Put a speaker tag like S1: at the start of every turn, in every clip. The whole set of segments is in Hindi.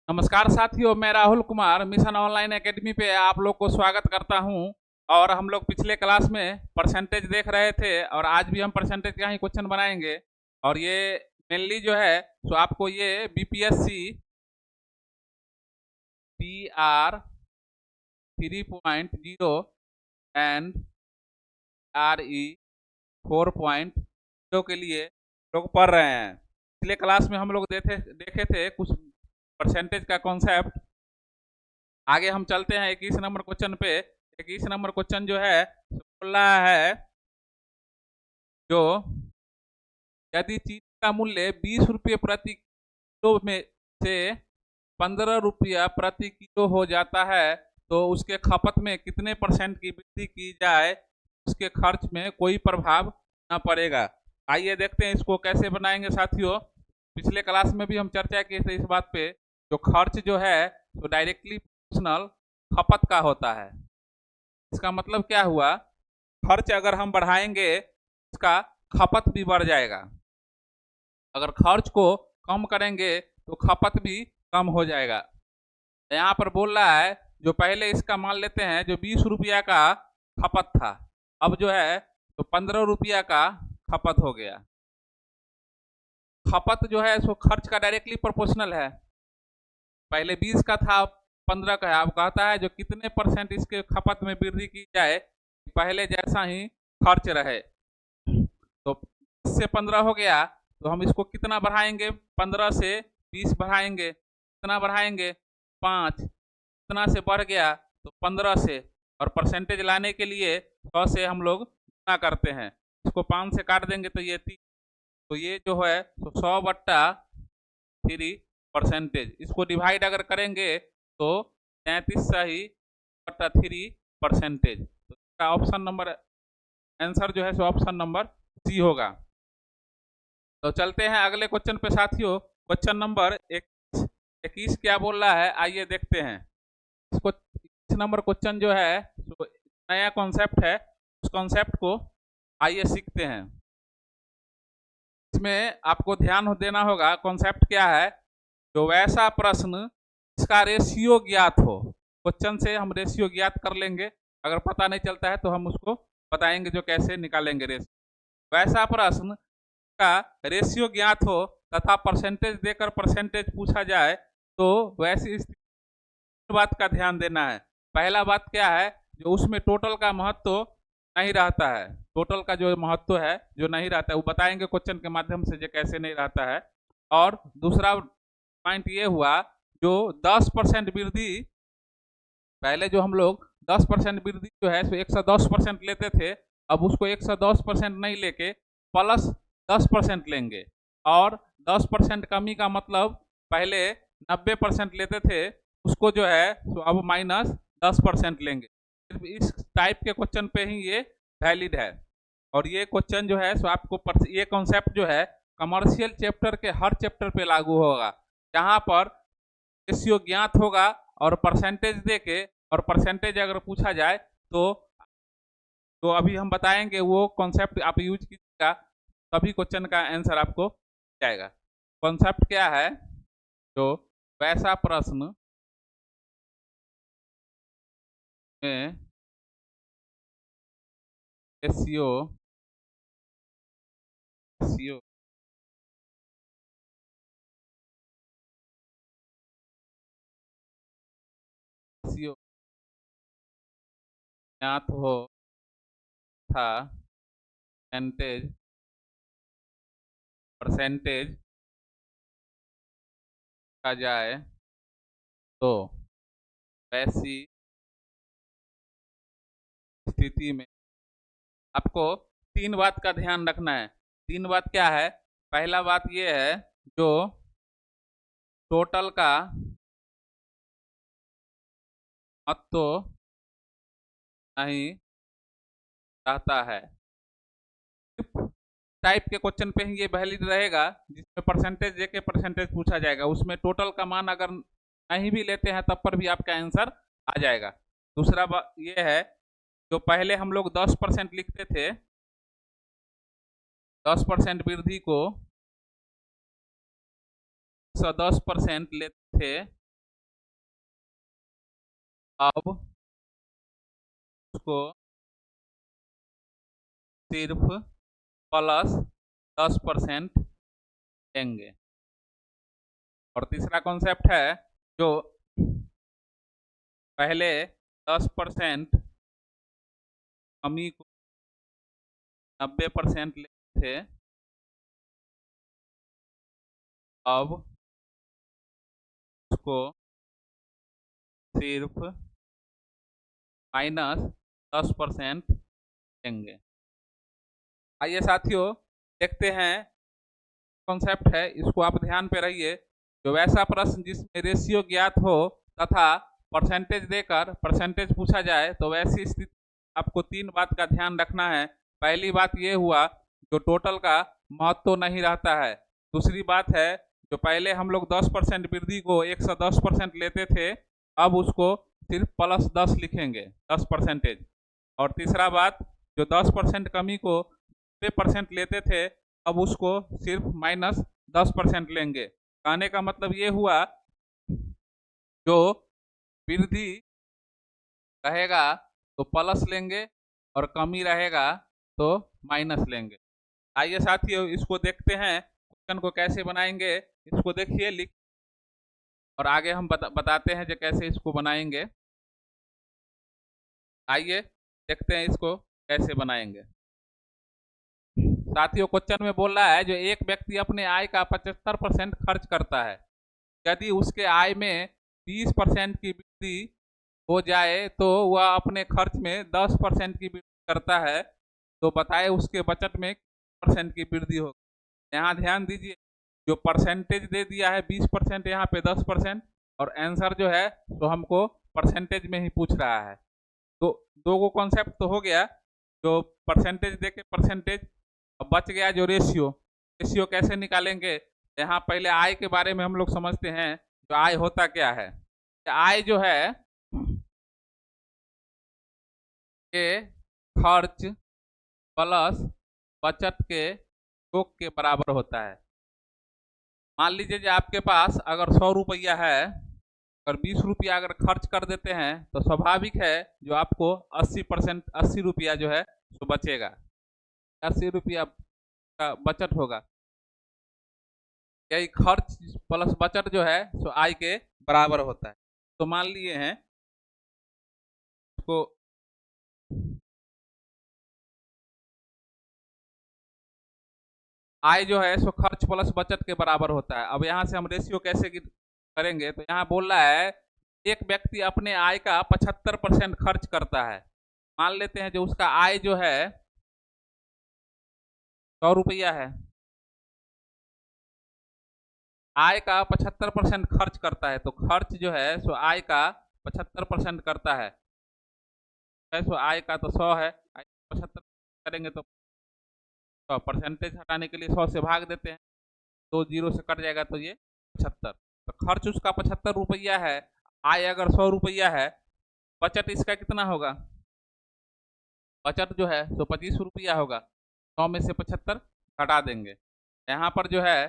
S1: नमस्कार साथियों, मैं Rahul Kumar mission online academy पे आप लोग को स्वागत करता हूं। और हम लोग पिछले क्लास में परसेंटेज देख रहे थे और आज भी हम परसेंटेज का ही क्वेश्चन बनाएंगे। और ये मेनली जो है तो आपको ये बीपीएससी PR 3.0 एंड RE 4.0 के लिए लोग पढ़ रहे हैं। पिछले क्लास में हम लोग देखे थे कुछ परसेंटेज का कॉन्सेप्ट। आगे हम चलते हैं 21 नंबर क्वेश्चन पे। 21 नंबर क्वेश्चन जो है बोल रहा है जो यदि चीनी का मूल्य 20 रुपये प्रति किलो में से 15 रुपया प्रति किलो हो जाता है तो उसके खपत में कितने परसेंट की वृद्धि की जाए उसके खर्च में कोई प्रभाव न पड़ेगा। आइए देखते हैं इसको कैसे बनाएंगे साथियों। पिछले क्लास में भी हम चर्चा किए थे इस बात पे। जो खर्च जो है तो डायरेक्टली प्रोपोर्शनल खपत का होता है। इसका मतलब क्या हुआ, खर्च अगर हम बढ़ाएंगे इसका खपत भी बढ़ जाएगा। अगर खर्च को कम करेंगे तो खपत भी कम हो जाएगा। यहाँ पर बोल रहा है जो पहले इसका मान लेते हैं जो 20 रुपया का खपत था, अब जो है तो 15 रुपया का खपत हो गया। खपत जो है सो खर्च का डायरेक्टली प्रोपोर्शनल है। पहले 20 का था, 15 का है। अब कहता है जो कितने परसेंट इसके खपत में वृद्धि की जाए पहले जैसा ही खर्च रहे। तो 20 से 15 हो गया तो हम इसको कितना बढ़ाएंगे, 15 से 20 बढ़ाएंगे। कितना बढ़ाएंगे, 5। कितना से बढ़ गया तो 15 से। और परसेंटेज लाने के लिए 100 से हम लोग गुना करते हैं। इसको 5 से काट देंगे तो ये 3। तो ये जो है तो 100/3 परसेंटेज। इसको डिवाइड अगर करेंगे तो 33/3 परसेंटेज। तो इसका ऑप्शन नंबर आंसर जो है सो ऑप्शन नंबर सी होगा। तो चलते हैं अगले क्वेश्चन पे साथियों। क्वेश्चन नंबर 21 क्या बोल रहा है आइए देखते हैं इसको। 21 नंबर क्वेश्चन जो है तो नया कॉन्सेप्ट है, उस कॉन्सेप्ट को आइए सीखते हैं। इसमें आपको ध्यान देना होगा कॉन्सेप्ट क्या है। जो वैसा प्रश्न इसका रेशियो ज्ञात हो, क्वेश्चन से हम रेशियो ज्ञात कर लेंगे। अगर पता नहीं चलता है तो हम उसको बताएंगे जो कैसे निकालेंगे रेशियो। वैसा प्रश्न का रेशियो ज्ञात हो तथा परसेंटेज देकर परसेंटेज पूछा जाए तो वैसी स्थिति बात का ध्यान देना है। पहला बात क्या है, जो उसमें टोटल का महत्व नहीं रहता है। टोटल का जो महत्व है जो नहीं रहता है वो बताएंगे क्वेश्चन के माध्यम से जो कैसे नहीं रहता है। और दूसरा पॉइंट ये हुआ जो 10% वृद्धि, पहले जो हम लोग 10% वृद्धि जो है सो 110% लेते थे, अब उसको 110% नहीं लेके प्लस 10% लेंगे। और 10% कमी का मतलब पहले 90% लेते थे, उसको जो है तो अब -10% लेंगे। सिर्फ इस टाइप के क्वेश्चन पे ही ये वैलिड है। और ये क्वेश्चन जो है सो आपको ये कॉन्सेप्ट जो है कमर्शियल चैप्टर के हर चैप्टर पे लागू होगा, जहाँ पर रेशियो ज्ञात होगा और परसेंटेज देके और परसेंटेज अगर पूछा जाए तो अभी हम बताएंगे वो कॉन्सेप्ट आप यूज कीजिएगा तभी क्वेश्चन का आंसर आपको जाएगा। कॉन्सेप्ट क्या है, जो वैसा प्रश्न में रेशियो रेशियो रेशियो ज्ञात हो था परसेंटेज परसेंटेज का जाए तो वैसी स्थिति में आपको 3 बात का ध्यान रखना है। 3 बात क्या है, पहला बात ये है जो टोटल का महत्व नहीं रहता है। टाइप के क्वेश्चन पे ही ये वैलिड रहेगा जिसमें परसेंटेज देके परसेंटेज पूछा जाएगा। उसमें टोटल का मान अगर नहीं भी लेते हैं तब पर भी आपका आंसर आ जाएगा। दूसरा बात ये है जो पहले हम लोग 10% लिखते थे, 10% वृद्धि को 110% लेते थे, अब उसको सिर्फ प्लस 10% देंगे। और तीसरा कॉन्सेप्ट है जो पहले 10% कमी को 90% लेते थे, अब उसको सिर्फ -10% देंगे। आइए साथियों देखते हैं कॉन्सेप्ट है, इसको आप ध्यान पे रहिए। जो वैसा प्रश्न जिसमें रेशियो ज्ञात हो तथा परसेंटेज देकर परसेंटेज पूछा जाए तो वैसी स्थिति आपको 3 बात का ध्यान रखना है। पहली बात ये हुआ जो टोटल का महत्व तो नहीं रहता है। दूसरी बात है जो पहले हम लोग 10% वृद्धि को 110% लेते थे, अब उसको सिर्फ +10 लिखेंगे 10%। और तीसरा बात जो 10% कमी को 90% लेते थे, अब उसको सिर्फ -10% लेंगे। कहने का मतलब ये हुआ जो वृद्धि रहेगा तो प्लस लेंगे और कमी रहेगा तो माइनस लेंगे। आइए साथियों इसको देखते हैं क्वेश्चन को कैसे बनाएंगे। इसको देखिए लिख और आगे हम बताते हैं जो कैसे इसको बनाएंगे। आइए देखते हैं इसको कैसे बनाएंगे। साथियों क्वेश्चन में बोल रहा है जो एक व्यक्ति अपने आय का 75% खर्च करता है, यदि उसके आय में 20% की वृद्धि हो जाए तो वह अपने खर्च में 10% की वृद्धि करता है, तो बताए उसके बचत में % की वृद्धि होगी। यहाँ ध्यान दीजिए जो परसेंटेज दे दिया है 20%, यहाँ पे 10%, और आंसर जो है तो हमको परसेंटेज में ही पूछ रहा है। तो दो को कॉन्सेप्ट तो हो गया, जो परसेंटेज दे के परसेंटेज। अब बच गया जो रेशियो। रेशियो कैसे निकालेंगे? यहाँ पहले आय के बारे में हम लोग समझते हैं जो आय होता क्या है। आय जो है के खर्च प्लस बचत के योग के बराबर होता है। मान लीजिए जो आपके पास अगर 100 रुपया है, अगर 20 रुपया अगर खर्च कर देते हैं तो स्वाभाविक है जो आपको 80 रुपया जो है तो बचेगा, 80 रुपया का बचत होगा। यही खर्च प्लस बचत जो है सो आय के बराबर होता है। तो मान लिए हैं इसको आय जो है सो खर्च प्लस बचत के बराबर होता है। अब यहाँ से हम रेशियो कैसे करेंगे? तो यहाँ बोल रहा है एक व्यक्ति अपने आय का 75% खर्च करता है। मान लेते हैं जो उसका आय जो है 100 रुपया है, आय का 75% खर्च करता है, तो खर्च जो है सो आय का 75% करता है। सो आय का तो 100 है, 75 करेंगे तो परसेंटेज हटाने के लिए 100 से भाग देते हैं, तो 0 से कट जाएगा तो ये 75। तो खर्च उसका 75 रुपया है, आय अगर 100 रुपया है, बचत इसका कितना होगा? बचत जो है तो 25 रुपया होगा। 100 में से 75 घटा देंगे। यहाँ पर जो है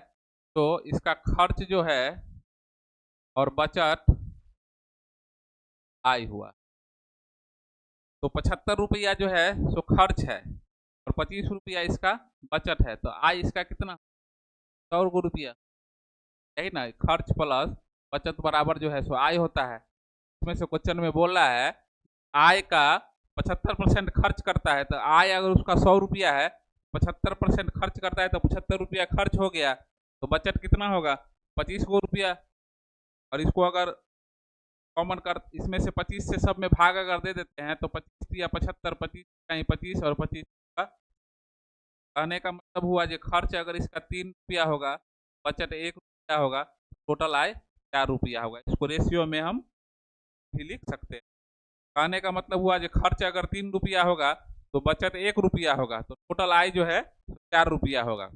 S1: तो इसका खर्च जो है और बचत आय हुआ। तो 75 रुपया जो है सो खर्च है और 25 रुपया इसका बचत है, तो आय इसका कितना? 100 रुपया। यही ना, खर्च प्लस बचत बराबर जो है सो आय होता है। इसमें से क्वेश्चन में बोल रहा है आय का 75% खर्च करता है, तो आय अगर उसका 100 रुपया है, 75% खर्च करता है तो 75 रुपया खर्च हो गया, तो बचत कितना होगा? 25 रुपया। और इसको अगर कॉमन कर इसमें से 25 से सब में भाग अगर दे देते हैं तो 25 या 75, 25 कहीं 25 और 25 का। कहने का मतलब हुआ जो खर्च अगर इसका 3 रुपया होगा, बचत 1 रुपया होगा, टोटल आय 4 रुपया होगा। इसको रेशियो में हम भी लिख सकते हैं। कहने का मतलब हुआ जो खर्च अगर 3 रुपया होगा तो बचत 1 रुपया होगा, तो टोटल आय जो है 4 रुपया होगा।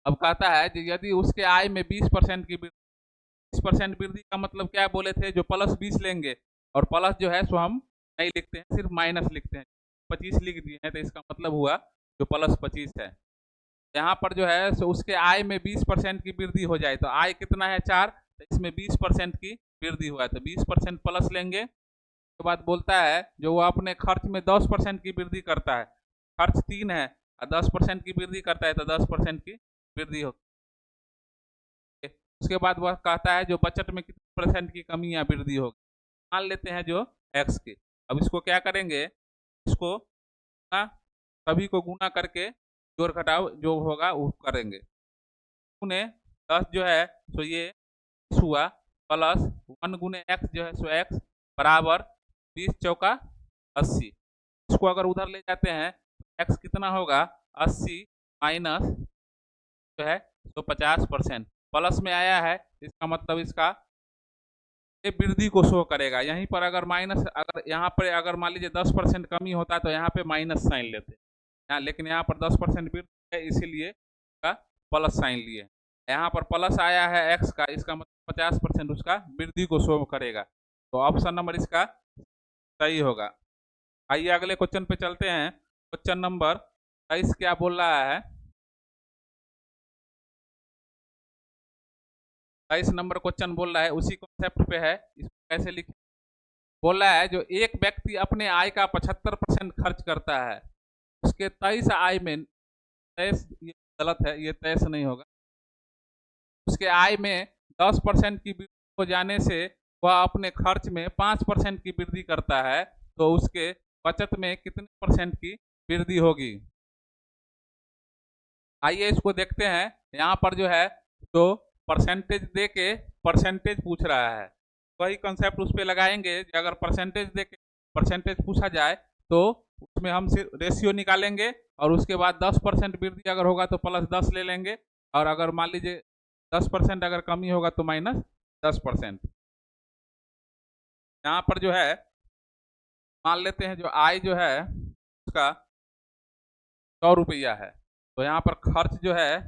S1: अब कहता है कि यदि उसके आय में 20% की 20% वृद्धि का मतलब क्या बोले थे? जो प्लस 20 लेंगे, और प्लस जो है सो हम नहीं लिखते हैं, सिर्फ माइनस लिखते हैं। 25 लिख दिए हैं तो इसका मतलब हुआ जो प्लस 25 है। यहाँ पर जो है सो उसके आय में 20% की वृद्धि हो जाए, तो आय कितना है 4, तो इसमें 20% की वृद्धि हुआ है, तो 20% प्लस लेंगे उसके बाद बोलता है जो वो अपने खर्च में 10% की वृद्धि करता है, खर्च 3 है और 10% की वृद्धि करता है तो 10% की वृद्धि होगी। उसके बाद वह कहता है जो बचत में कितने % की कमी या वृद्धि होगी, मान लेते हैं जो x की। अब इसको क्या करेंगे, इसको ना सभी को गुना करके जोड़ घटाव जो होगा वो करेंगे। गुने 10 जो है तो ये 20 हुआ, प्लस 1 गुने x जो है सो x बराबर 20 चौका 80। इसको अगर उधर ले जाते हैं तो x कितना होगा, 80 माइनस जो है तो 50%, प्लस में आया है इसका मतलब इसका ये वृद्धि को शो करेगा। यहीं पर अगर माइनस, अगर यहाँ पर अगर मान लीजिए 10% कमी होता तो यहाँ पे माइनस साइन लेते यहाँ, लेकिन यहाँ पर 10% वृद्धि है इसीलिए का प्लस साइन लिए। यहाँ पर प्लस आया है एक्स का, इसका मतलब 50% उसका वृद्धि को शो करेगा, तो ऑप्शन नंबर इसका सही होगा। आइए अगले क्वेश्चन पे चलते हैं। क्वेश्चन नंबर 23 क्या बोल रहा है, 23 नंबर क्वेश्चन बोल रहा है, उसी कॉन्सेप्ट पे है, इसको कैसे लिखें। बोल रहा है जो एक व्यक्ति अपने आय का 75% खर्च करता है, उसके 23 आय में 23, ये गलत है, ये 23 नहीं होगा, उसके आय में 10% की वृद्धि हो जाने से वह अपने खर्च में 5% की वृद्धि करता है, तो उसके बचत में कितने % की वृद्धि होगी। आइए इसको देखते हैं। यहाँ पर जो है तो परसेंटेज दे के परसेंटेज पूछ रहा है, वही कंसेप्ट उस पर लगाएंगे। अगर परसेंटेज दे के परसेंटेज पूछा जाए तो उसमें हम सिर्फ रेशियो निकालेंगे और उसके बाद 10% वृद्धि अगर होगा तो प्लस 10 ले लेंगे, और अगर मान लीजिए 10% अगर कमी होगा तो माइनस 10%। यहाँ पर जो है मान लेते हैं जो आय जो है उसका 100 रुपया है, तो यहाँ पर खर्च जो है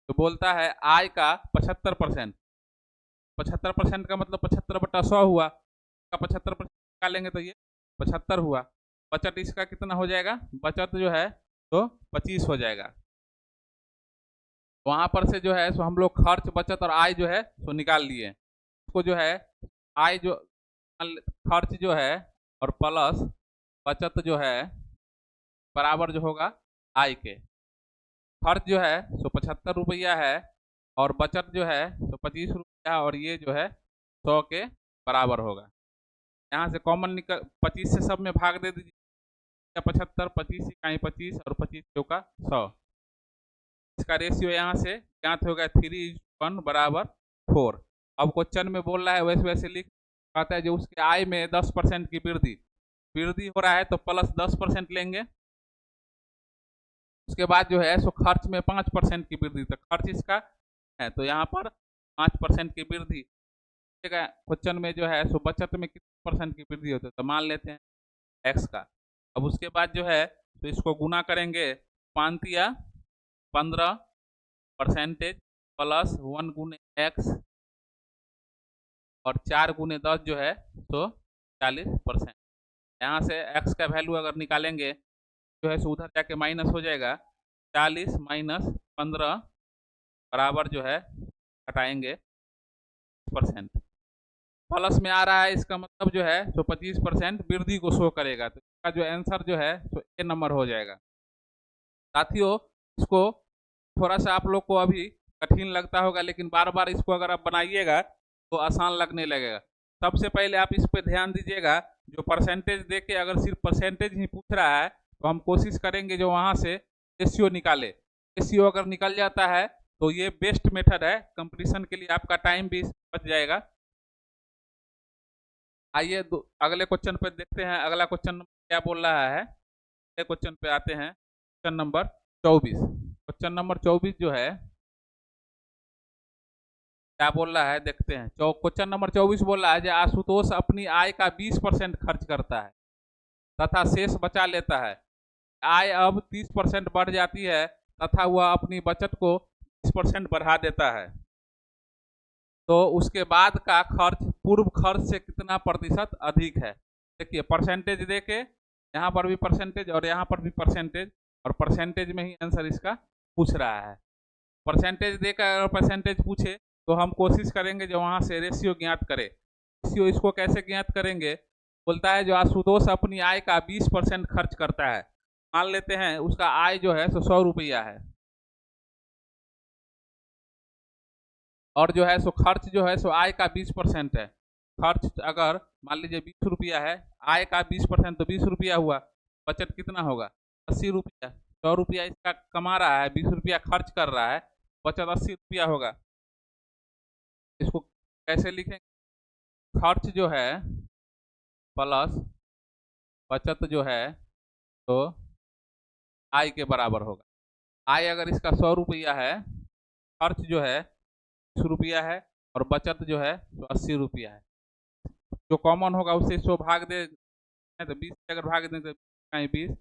S1: तो बोलता है आय का 75%। 75% का मतलब 75/100 हुआ, का 75% निकालेंगे तो ये 75 हुआ। बचत इसका कितना हो जाएगा, बचत जो है तो 25 हो जाएगा। वहाँ पर से जो है सो हम लोग खर्च बचत और आय जो है सो निकाल लिए। इसको जो है आय जो खर्च जो है और प्लस बचत जो है बराबर जो होगा आय के। खर्च जो है सो 75 रुपया है और बचत जो है सो 25 रुपया, और ये जो है 100 के बराबर होगा। यहाँ से कॉमन निकल 25 से सब में भाग दे दीजिए, 75 25 इकाई 25 और 25 चौका 100। इसका रेशियो यहाँ से ज्ञात होगा 3:1 बराबर 4। अब क्वेश्चन में बोल रहा है वैसे वैसे लिख, कहता है जो उसके आय में 10% की वृद्धि हो रहा है तो प्लस 10% लेंगे। उसके बाद जो है सो खर्च में 5% की वृद्धि, तो खर्च इसका है तो यहाँ पर 5% की वृद्धि। क्वेश्चन में जो है सो बचत में कितने % की वृद्धि होती है, तो मान लेते हैं एक्स का। अब उसके बाद जो है तो इसको गुना करेंगे, 5×15% प्लस 1 गुने एक्स और 4 गुने 10 जो है तो 40%। यहाँ से x का वैल्यू अगर निकालेंगे जो है सो उधर जाके माइनस हो जाएगा, 40 माइनस 15 बराबर जो है हटाएंगे % प्लस में आ रहा है, इसका मतलब जो है तो 25% वृद्धि को शो करेगा, तो इसका जो आंसर जो है तो ए नंबर हो जाएगा। साथियों इसको थोड़ा सा आप लोग को अभी कठिन लगता होगा, लेकिन बार बार इसको अगर आप बनाइएगा तो आसान लगने लगेगा। सबसे पहले आप इस पर ध्यान दीजिएगा, जो परसेंटेज दे के अगर सिर्फ परसेंटेज ही पूछ रहा है तो हम कोशिश करेंगे जो वहाँ से रेशियो निकाले। रेशियो अगर निकल जाता है तो ये बेस्ट मेथड है कंपटीशन के लिए, आपका टाइम भी बच जाएगा। आइए अगले क्वेश्चन पे देखते हैं। अगला क्वेश्चन क्या बोल रहा है, अगले क्वेश्चन पे आते हैं। Question number 24। क्वेश्चन नंबर 24 जो है क्या बोल रहा है देखते हैं। क्वेश्चन नंबर 24 बोल रहा है कि आशुतोष अपनी आय का 20% खर्च करता है तथा शेष बचा लेता है। आय अब 30% बढ़ जाती है तथा वह अपनी बचत को 20% बढ़ा देता है, तो उसके बाद का खर्च पूर्व खर्च से कितना % अधिक है। देखिए परसेंटेज दे के यहाँ पर भी परसेंटेज और यहाँ पर भी परसेंटेज, और परसेंटेज में ही आंसर इसका पूछ रहा है। परसेंटेज देकर अगर परसेंटेज पूछे तो हम कोशिश करेंगे जो वहाँ से रेशियो ज्ञात करें। रेशियो इसको कैसे ज्ञात करेंगे, बोलता है जो आशुतोष अपनी आय का 20% खर्च करता है। मान लेते हैं उसका आय जो है सो 100 रुपया है, और जो है सो खर्च जो है सो आय का 20% है। खर्च अगर मान लीजिए 20 रुपया है, आय का 20% तो 20 रुपया हुआ। बचत कितना होगा? 80 रुपया। 100 रुपया इसका कमा रहा है, 20 रुपया खर्च कर रहा है, बचत 80 रुपया होगा। इसको कैसे लिखेंगे? खर्च जो है प्लस बचत जो है तो आय के बराबर होगा। आय अगर इसका 100 रुपया है, खर्च जो है 20 रुपया है, और बचत जो है तो 80 रुपया है। जो कॉमन होगा उससे 100 भाग दे तो 20 से अगर भाग दें तो 20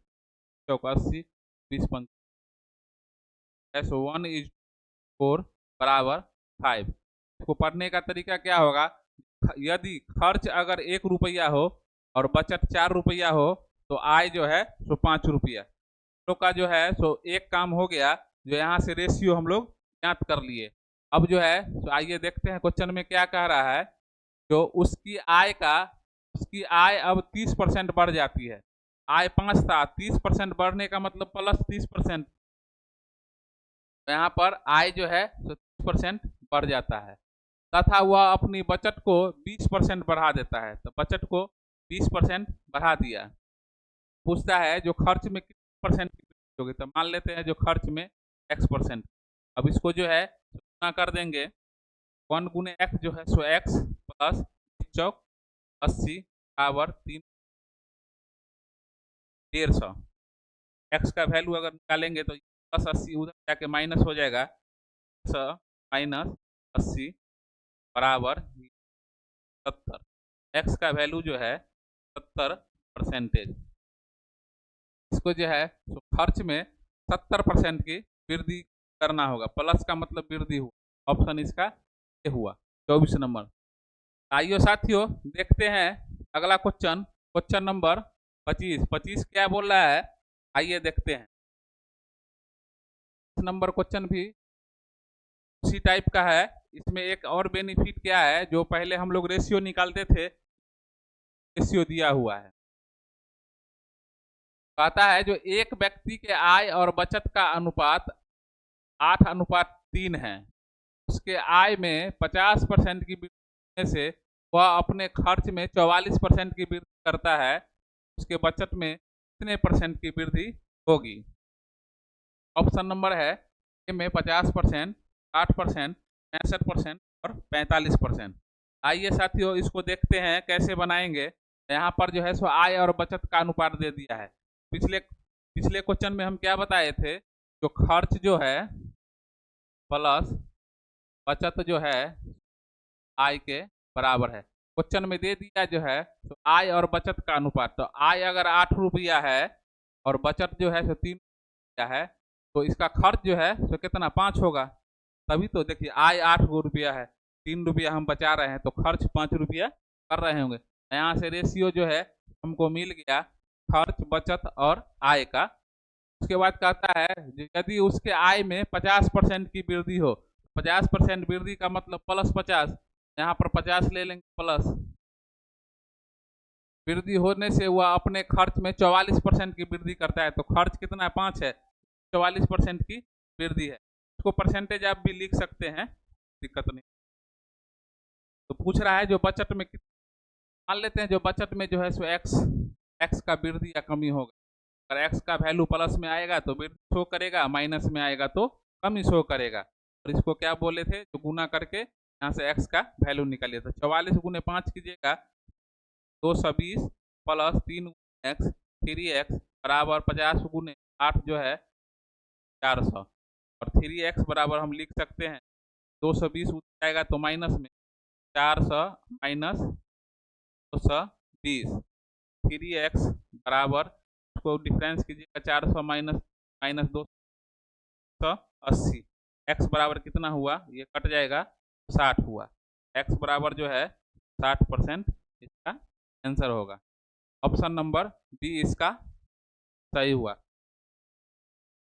S1: चौक 80, 20 पंच 1:4 बराबर 5। इसको पढ़ने का तरीका क्या होगा? यदि खर्च अगर 1 रुपया हो और बचत 4 रुपया हो तो आय जो है सो 5 रुपया। तो का जो है सो एक काम हो गया, जो यहाँ से रेशियो हम लोग ज्ञात कर लिए। अब जो है तो आइए देखते हैं क्वेश्चन में क्या कह रहा है। जो उसकी आय अब 30% बढ़ जाती है। आय 5 था, 30% बढ़ने का मतलब प्लस 30%। तो यहाँ पर आय जो है तो 30% बढ़ जाता है, तथा वह अपनी बचत को 20% बढ़ा देता है। तो बचत को 20% बढ़ा दिया। पूछता है जो खर्च में कितने परसेंट की वृद्धि होगी। तो मान लेते हैं जो खर्च में x%। अब इसको जो है गुना कर देंगे। 1 गुने x जो है सो x प्लस चौक 80 बराबर 3 150। x का वैल्यू अगर निकालेंगे तो प्लस 80 उधर जाके माइनस हो जाएगा, माइनस 80 बराबर 70। x का वैल्यू जो है 70%। इसको जो है तो खर्च में 70% की वृद्धि करना होगा। प्लस का मतलब वृद्धि हुआ। ऑप्शन इसका ये हुआ 24 नंबर। आइए साथियों देखते हैं अगला क्वेश्चन, क्वेश्चन नंबर 25। 25 क्या बोल रहा है, आइए देखते हैं। इस नंबर क्वेश्चन भी उसी टाइप का है। इसमें एक और बेनिफिट क्या है, जो पहले हम लोग रेशियो निकालते थे, रेशियो दिया हुआ है। कहता है जो एक व्यक्ति के आय और बचत का अनुपात 8:3 है। उसके आय में 50% की वृद्धि से वह अपने खर्च में 44% की वृद्धि करता है। उसके बचत में कितने परसेंट की वृद्धि होगी? ऑप्शन नंबर है ए में 50%, 60%, 65% और 45%। आइए साथियों इसको देखते हैं कैसे बनाएंगे। यहाँ पर जो है सो आय और बचत का अनुपात दे दिया है। पिछले क्वेश्चन में हम क्या बताए थे, जो खर्च जो है प्लस बचत जो है आय के बराबर है। क्वेश्चन में दे दिया जो है तो आय और बचत का अनुपात। तो आय अगर 8 रुपया है और बचत जो है सो 3 रुपया है, तो इसका खर्च जो है सो कितना 5 होगा। तभी तो देखिए आय 8 रुपया है, 3 रुपया हम बचा रहे हैं, तो खर्च 5 रुपया कर रहे होंगे। यहाँ से रेशियो जो है हमको मिल गया खर्च बचत और आय का। उसके बाद कहता है यदि उसके आय में 50% की वृद्धि हो, 50% वृद्धि का मतलब प्लस 50, यहाँ पर 50 ले लेंगे प्लस वृद्धि होने से वह अपने खर्च में 44% की वृद्धि करता है। तो खर्च कितना है 5 है, 44% की वृद्धि है। इसको परसेंटेज आप भी लिख सकते हैं, दिक्कत नहीं। तो पूछ रहा है जो बचत में मान लेते हैं जो बचत में जो है सो एक्स का वृद्धि या कमी होगा। अगर एक्स का वैल्यू प्लस में आएगा तो वृद्धि शो करेगा, माइनस में आएगा तो कमी शो करेगा। और इसको क्या बोले थे, जो गुना करके यहाँ से एक्स का वैल्यू निकालिए। तो 44 गुने 5 कीजिएगा 220 प्लस 3 एक्स 3x बराबर 50 गुने 8 जो है 400। और 3x बराबर हम लिख सकते हैं 220 जाएगा तो माइनस में 400 माइनस 220, 3x बराबर उसको डिफरेंस कीजिएगा 400 माइनस माइनस 280। x बराबर कितना हुआ, ये कट जाएगा 60 हुआ। x बराबर जो है 60% इसका आंसर होगा। ऑप्शन नंबर बी इसका सही हुआ।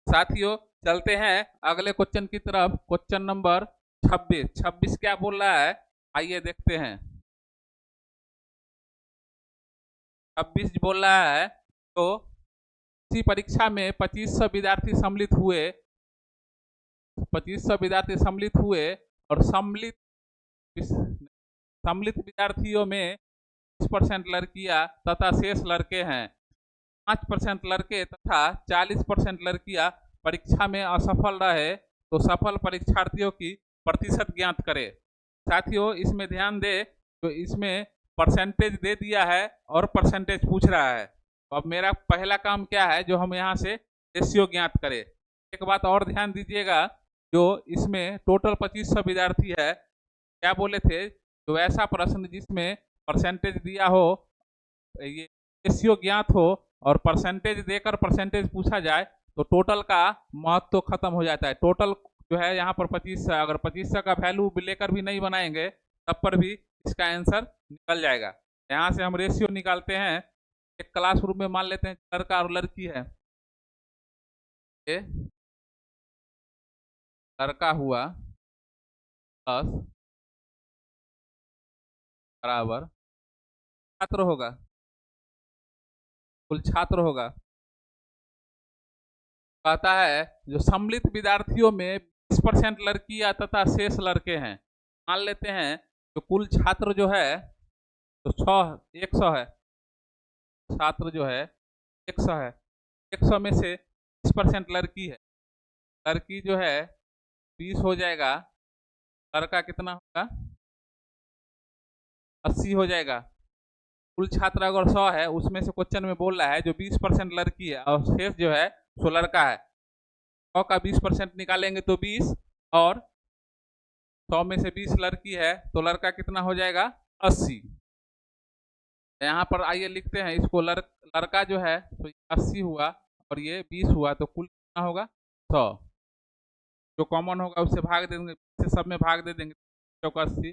S1: साथियों चलते हैं अगले क्वेश्चन की तरफ। Question number 26। 26 क्या बोल रहा है, आइए देखते हैं। 26 बोल रहा है, तो इसी परीक्षा में 2500 विद्यार्थी सम्मिलित हुए, 2500 विद्यार्थी सम्मिलित हुए, और सम्मिलित विद्यार्थियों में 20% लड़कियां तथा शेष लड़के हैं। 5% लड़के तथा 40% लड़कियां परीक्षा में असफल रहे तो सफल परीक्षार्थियों की प्रतिशत ज्ञात करें। साथियों, इसमें ध्यान दे, तो इसमें परसेंटेज दे दिया है और परसेंटेज पूछ रहा है। तो अब मेरा पहला काम क्या है, जो हम यहाँ से रेशियो ज्ञात करें। एक बात और ध्यान दीजिएगा, जो इसमें टोटल 2500 विद्यार्थी है, क्या बोले थे, तो ऐसा प्रश्न जिसमें परसेंटेज दिया हो, ये रेशियो ज्ञात हो और परसेंटेज देकर परसेंटेज पूछा जाए तो टोटल का महत्व तो खत्म हो जाता है। टोटल जो है यहाँ पर 2500, अगर 2500 का वैल्यू लेकर भी नहीं बनाएंगे तब पर भी इसका आंसर निकल जाएगा। यहाँ से हम रेशियो निकालते हैं। एक क्लासरूम में मान लेते हैं लड़का और लड़की है, लड़का हुआ 10 बराबर छात्र होगा, कुल छात्र होगा। कहता है जो सम्मिलित विद्यार्थियों में 20% लड़कियां तथा शेष लड़के हैं। मान लेते हैं तो कुल छात्र जो है तो 100 है, छात्र जो है 100 है। 100 में से 20% लड़की है, लड़की जो है 20 हो जाएगा, लड़का कितना होगा, 80 हो जाएगा। कुल छात्र अगर 100 है, उसमें से क्वेश्चन में बोल रहा है जो 20% लड़की है और शेष जो है सो लड़का है। 100 का 20% निकालेंगे तो 20, और 100 में से 20 लड़की है तो लड़का कितना हो जाएगा, 80। यहाँ पर आइए लिखते हैं इसको, लड़का जो है तो 80 हुआ और ये 20 हुआ, तो कुल कितना होगा 100। जो कॉमन होगा उससे भाग देंगे, सब में भाग दे देंगे, 80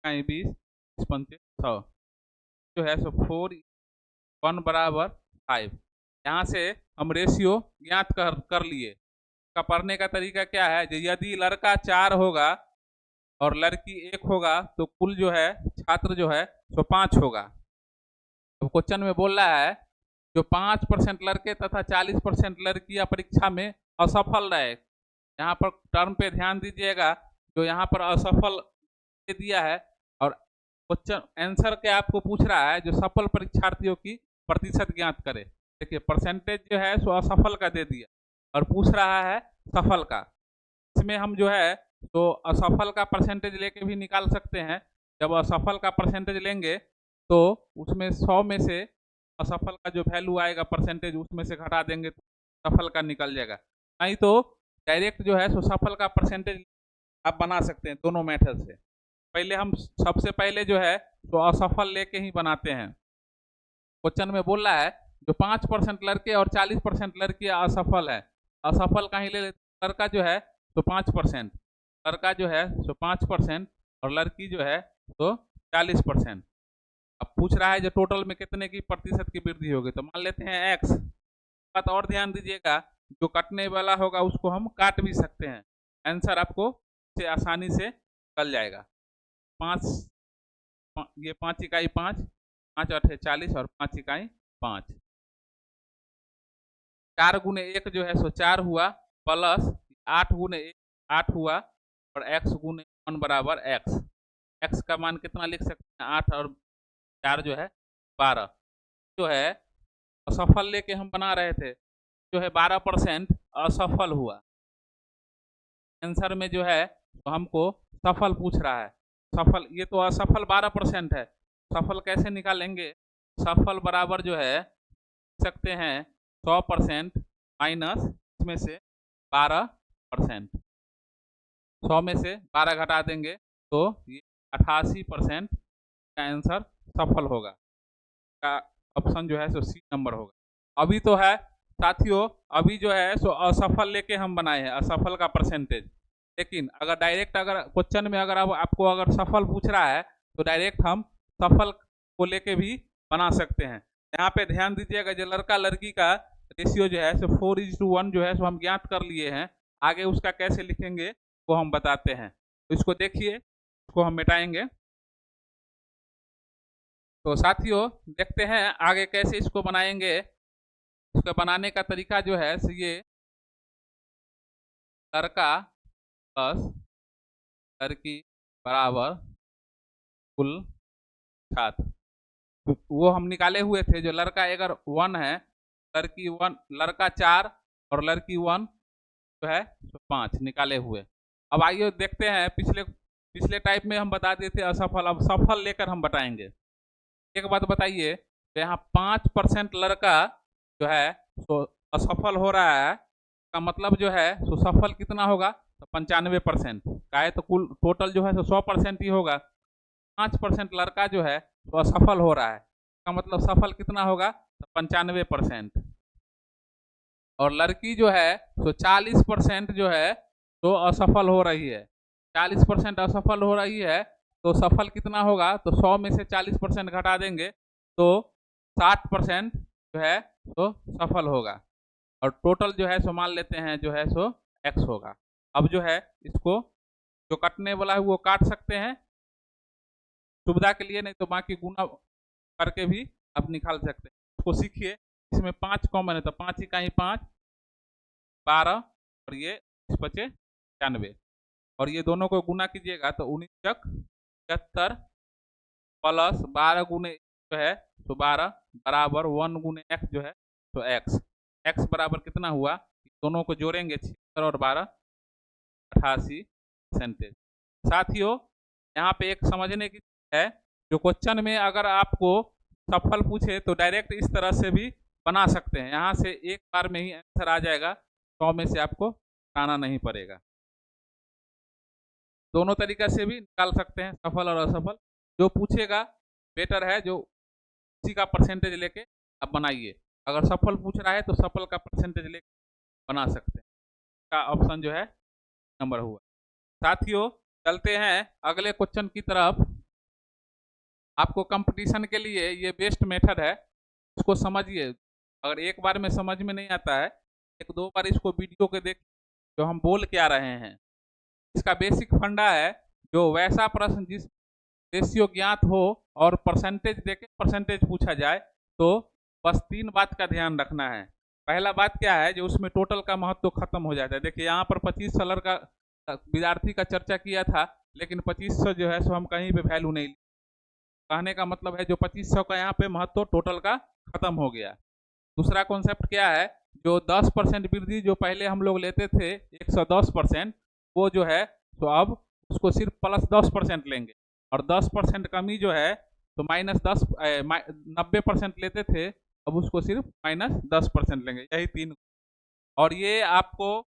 S1: कहीं 20, 25 100 जो है सो 4 1 बराबर 5। यहाँ से हम रेशियो ज्ञात कर लिए। का पढ़ने का तरीका क्या है, यदि लड़का 4 होगा और लड़की 1 होगा तो कुल जो है छात्र जो है सो 5 होगा। तो क्वेश्चन में बोल रहा है जो 5% लड़के तथा 40% लड़कियां परीक्षा में असफल रहे। यहाँ पर टर्म पे ध्यान दीजिएगा, जो यहाँ पर असफल दे दिया है और क्वेश्चन आंसर क्या आपको पूछ रहा है, जो सफल परीक्षार्थियों की प्रतिशत ज्ञात करे। देखिए परसेंटेज जो है सो असफल का दे दिया और पूछ रहा है सफल का। इसमें हम जो है तो असफल का परसेंटेज लेके भी निकाल सकते हैं। जब असफल का परसेंटेज लेंगे तो उसमें 100 में से असफल का जो वैल्यू आएगा परसेंटेज, उसमें से घटा देंगे तो सफल का निकल जाएगा। नहीं तो डायरेक्ट जो है सो सफल का परसेंटेज आप बना सकते हैं दोनों मेथड से। पहले हम सबसे पहले जो है तो असफल लेके ही बनाते हैं। क्वेश्चन में बोल रहा है जो 5% लड़के और 40% लड़कियां असफल है, असफल कहीं ले लेते, लड़का जो है तो 5%, लड़का जो है तो 5% और लड़की जो है तो 40%। अब पूछ रहा है जो टोटल में कितने की प्रतिशत की वृद्धि होगी, तो मान लेते हैं एक्स। बात और ध्यान दीजिएगा, जो कटने वाला होगा उसको हम काट भी सकते हैं, आंसर आपको से आसानी से निकल जाएगा। 5 ये 5 इकाई 5, 5 8 40 और 5 इकाई 5। 4 गुने 1 जो है सो 4 हुआ, प्लस 8 गुने 1 8 हुआ, और x गुने 1 बराबर x। x का मान कितना लिख सकते हैं, 8 और 4 जो है 12। जो है असफल लेके हम बना रहे थे, जो है 12% असफल हुआ। आंसर में जो है तो हमको सफल पूछ रहा है। सफल, ये तो असफल 12% है, सफल कैसे निकालेंगे। सफल बराबर जो है सकते हैं 100% माइनस इसमें से 12%, 100 में से 12 घटा देंगे तो ये 88% का आंसर सफल होगा। का ऑप्शन जो है सो सी नंबर होगा। अभी तो है साथियों, अभी जो है सो असफल लेके हम बनाए हैं, असफल का परसेंटेज। लेकिन अगर डायरेक्ट अगर क्वेश्चन में अगर आपको अगर सफल पूछ रहा है तो डायरेक्ट हम सफल को लेके भी बना सकते हैं। यहाँ पे ध्यान दीजिएगा, जो लड़का लड़की का रेशियो जो है सो 4:1 जो है सो हम ज्ञात कर लिए हैं। आगे उसका कैसे लिखेंगे वो हम बताते हैं। तो इसको देखिए, इसको हम मिटाएंगे। तो साथियों देखते हैं आगे कैसे इसको बनाएंगे। इसको बनाने का तरीका जो है सो ये लड़का प्लस लड़की बराबर कुल छात्र, तो वो हम निकाले हुए थे। जो लड़का अगर 1 है, लड़की 1, लड़का 4 और लड़की 1 जो है तो 5 निकाले हुए। अब आइए देखते हैं, पिछले पिछले टाइप में हम बता दिए थे असफल, अब सफल लेकर हम बताएंगे। एक बात बताइए, तो यहाँ 5% लड़का जो है तो असफल हो रहा है, का मतलब जो है तो सफल कितना होगा, तो 95% का है, तो कुल टोटल जो है तो 100% ही होगा। 5% लड़का जो है तो असफल हो रहा है, का मतलब सफल कितना होगा, तो 95%। और लड़की जो है तो 40% जो है तो असफल हो रही है। 40% असफल हो रही है, तो सफल कितना होगा, तो 100 में से 40% घटा देंगे तो 60% जो है तो सफल होगा। और टोटल जो है सो मान लेते हैं जो है सो x होगा। अब जो है इसको जो कटने वाला है वो काट सकते हैं सुविधा के लिए, नहीं तो बाकी गुना करके भी आप निकाल सकते हैं। इसको सीखिए, इसमें 5 कॉमन है तो 5 इकाई 5 12 और ये 25 95, और ये दोनों को गुना कीजिएगा तो 19 तक 75 प्लस 12 गुने जो है तो 12 बराबर 1 गुने x जो है तो x बराबर कितना हुआ, दोनों को जोड़ेंगे 76 और 12 88%। साथियों यहाँ पे एक समझने की है, जो क्वेश्चन में अगर आपको सफल पूछे तो डायरेक्ट इस तरह से भी बना सकते हैं, यहाँ से एक बार में ही आंसर आ जाएगा, 100 में से आपको हटाना नहीं पड़ेगा। दोनों तरीका से भी निकाल सकते हैं, सफल और असफल। जो पूछेगा बेटर है, जो उसी का परसेंटेज लेके आप बनाइए। अगर सफल पूछ रहा है तो सफल का परसेंटेज लेके बना सकते हैं। का ऑप्शन जो है नंबर हुआ। साथियों चलते हैं अगले क्वेश्चन की तरफ। आपको कंपटीशन के लिए ये बेस्ट मेथड है, इसको समझिए। अगर एक बार में समझ में नहीं आता है, एक दो बार इसको वीडियो के देख जो हम बोल क्या रहे हैं। इसका बेसिक फंडा है, जो वैसा प्रश्न जिस रेशियो ज्ञात हो और परसेंटेज देके परसेंटेज पूछा जाए, तो बस 3 बात का ध्यान रखना है। पहला बात क्या है, जो उसमें टोटल का महत्व खत्म हो जाता है। देखिए यहाँ पर 2500 का विद्यार्थी का चर्चा किया था, लेकिन 2500 जो है सो हम कहीं पे वैल्यू नहीं, कहने का मतलब है जो 2500 का यहाँ पे महत्व टोटल का खत्म हो गया। दूसरा कॉन्सेप्ट क्या है, जो 10% वृद्धि जो पहले हम लोग लेते थे 110%, वो जो है तो अब उसको सिर्फ +10% लेंगे। और 10% कमी जो है तो -90% लेते थे, अब उसको सिर्फ -10% लेंगे। यही 3। और ये आपको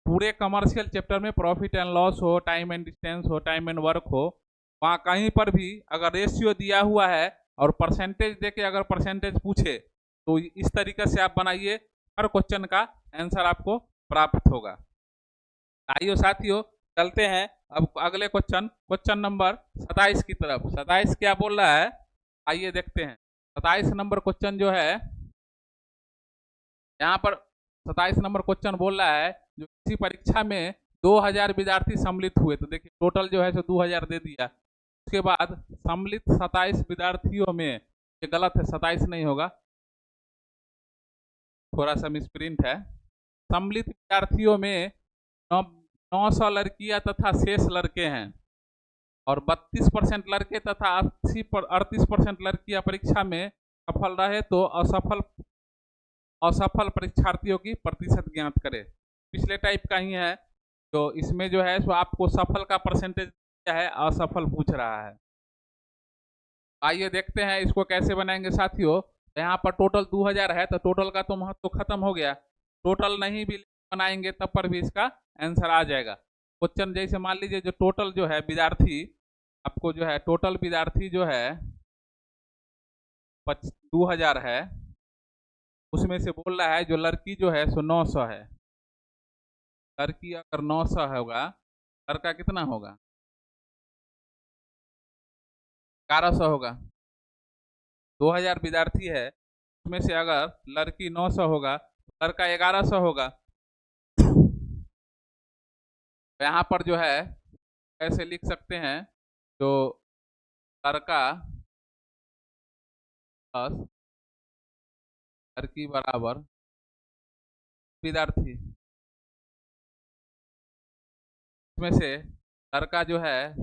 S1: पूरे कमर्शियल चैप्टर में प्रॉफिट एंड लॉस हो, टाइम एंड डिस्टेंस हो, टाइम एंड वर्क हो, वहाँ कहीं पर भी अगर रेशियो दिया हुआ है और परसेंटेज देके अगर परसेंटेज पूछे तो इस तरीके से आप बनाइए, हर क्वेश्चन का आंसर आपको प्राप्त होगा। आइए साथियों चलते हैं अब अगले क्वेश्चन नंबर 27 की तरफ। 27 क्या बोल रहा है, आइए देखते हैं। 27 नंबर क्वेश्चन जो है, यहाँ पर 27 नंबर क्वेश्चन बोल रहा है, जो किसी परीक्षा में 2000 विद्यार्थी सम्मिलित हुए, तो देखिए टोटल जो है सो 2000 दे दिया। उसके बाद सम्मिलित 27 विद्यार्थियों में, ये गलत है, 27 नहीं होगा, थोड़ा सा मिसप्रिंट है। सम्मिलित विद्यार्थियों में 900 लड़कियां तथा शेष लड़के हैं, और 32% लड़के तथा 38% लड़कियां परीक्षा में सफल रहे, तो असफल परीक्षार्थियों की प्रतिशत ज्ञात करें। पिछले टाइप का ही है, तो इसमें जो है सो आपको सफल का परसेंटेज क्या है, असफल पूछ रहा है। आइए देखते हैं इसको कैसे बनाएंगे साथियों। यहाँ पर टोटल 2000 है, तो टोटल का तो महत्व खत्म हो गया। टोटल नहीं भी बनाएंगे तब पर भी इसका आंसर आ जाएगा। क्वेश्चन जैसे मान लीजिए, जो टोटल जो है विद्यार्थी, आपको जो है टोटल विद्यार्थी जो है 2000 है, उसमें से बोल रहा है जो लड़की जो है सो 900 है। लड़की अगर 900 होगा, लड़का कितना होगा, 1100 होगा। 2000 विद्यार्थी है, उसमें से अगर लड़की 900 होगा तो लड़का 1100 होगा। तो यहाँ पर जो है ऐसे लिख सकते हैं, जो लड़का 10 लड़की बराबर विद्यार्थी। इसमें से लड़का जो है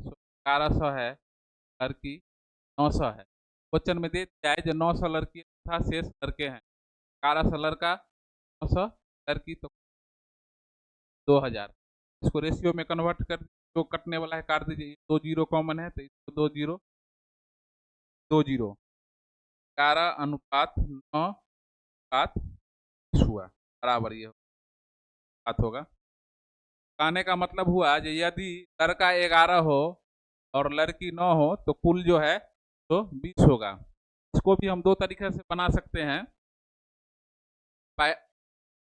S1: 1100 है, लड़की 900 है। क्वेश्चन में दे दिया है जो 900 लड़की तथा शेष लड़के हैं। 1100 लड़का, 900 लड़की, तो 2000। इसको रेशियो में कन्वर्ट कर, जो कटने वाला है काट दीजिए। 2 जीरो कॉमन है तो इसको 2 जीरो 2 जीरो 11:9 हुआ, बराबर ये बात होगा। कहने का मतलब हुआ कि यदि लड़का 11 हो और लड़की 9 हो तो कुल जो है तो 20 होगा। इसको भी हम दो तरीके से बना सकते हैं।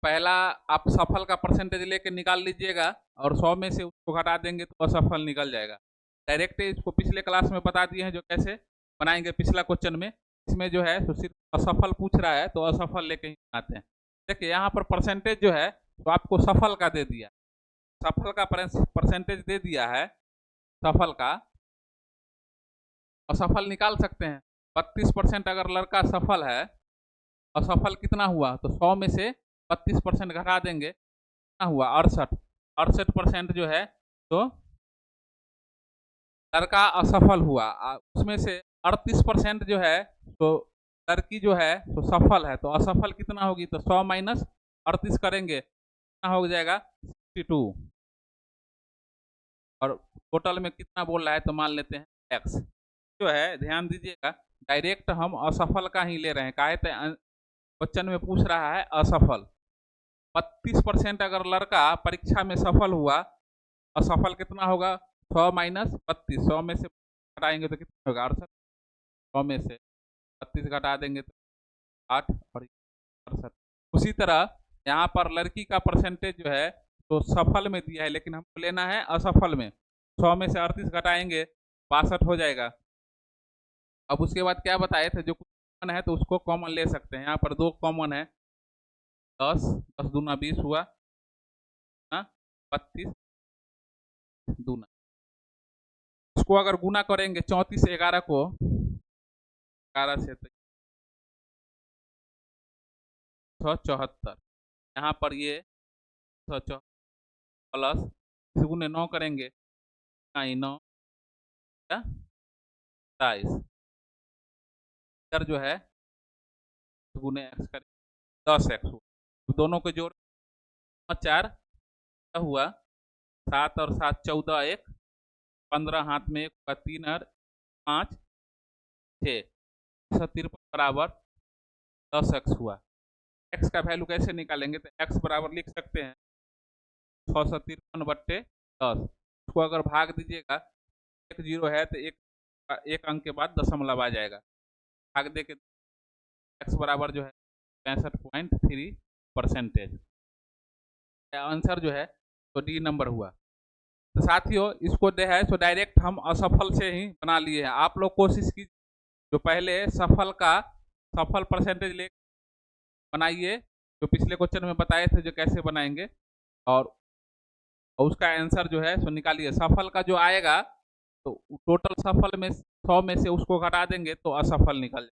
S1: पहला, आप सफल का परसेंटेज लेके निकाल लीजिएगा और 100 में से उसको घटा देंगे तो असफल निकल जाएगा। डायरेक्ट इसको पिछले क्लास में बता दिए हैं जो कैसे बनाएंगे। पिछला क्वेश्चन में इसमें जो है तो सिर्फ असफल पूछ रहा है तो असफल लेके ही बनाते हैं। देखिए यहाँ पर परसेंटेज जो है तो आपको सफल का दे दिया, सफल का परसेंटेज दे दिया है सफल का। असफल निकाल सकते हैं। 32% अगर लड़का सफल है, असफल कितना हुआ तो 100 में से 32% घटा देंगे, कितना हुआ 68% जो है तो लड़का असफल हुआ। उसमें से 38% जो है तो लड़की जो है तो सफल है। तो असफल कितना होगी तो 100 माइनस 38 करेंगे, कितना हो जाएगा 62। और टोटल में कितना बोल रहा है तो मान लेते हैं एक्स जो है। ध्यान दीजिएगा, डायरेक्ट हम असफल का ही ले रहे हैं। काहे तो क्वेश्चन में पूछ रहा है असफल। 32% अगर लड़का परीक्षा में सफल हुआ, असफल कितना होगा 100 माइनस 32। 100 में से घटाएंगे तो कितना होगा 68। 100 में से 32 घटा देंगे तो 8 और 68। उसी तरह यहाँ पर लड़की का परसेंटेज जो है तो सफल में दिया है लेकिन हमको लेना है असफल में। 100 में से 38 घटाएंगे 62 हो जाएगा। अब उसके बाद क्या बताए थे, जो कॉमन है तो उसको कॉमन ले सकते हैं। यहाँ पर 2 कॉमन है, 10 10 दूना 20 हुआ, 32 दूना। इसको अगर गुना करेंगे 34 11 को 11 से तो 174। यहाँ पर ये 174 प्लस इस गुने 9 करेंगे 9 27 इधर जो है गुने एक्स करेंगे 10x हुआ। तो दोनों को जोड़ 4 हुआ, 7 और 7 14, 1 15 हाथ में 1 का 3 और 5 6 153 बराबर 10x हुआ। x का वैल्यू कैसे निकालेंगे तो x बराबर लिख सकते हैं 653/10। इसको अगर भाग दीजिएगा, एक जीरो है तो एक अंक के बाद दशमलव आ जाएगा। भाग दे के x बराबर जो है 65.3%। आंसर जो है तो डी नंबर हुआ। तो साथियों इसको दे है तो डायरेक्ट हम असफल से ही बना लिए हैं। आप लोग कोशिश कीजिए जो पहले सफल परसेंटेज ले बनाइए, जो पिछले क्वेश्चन में बताए थे जो कैसे बनाएंगे, और उसका आंसर जो है सो निकालिए। सफल का जो आएगा तो टोटल सफल में 100 में से उसको घटा देंगे तो असफल निकल जाएगा।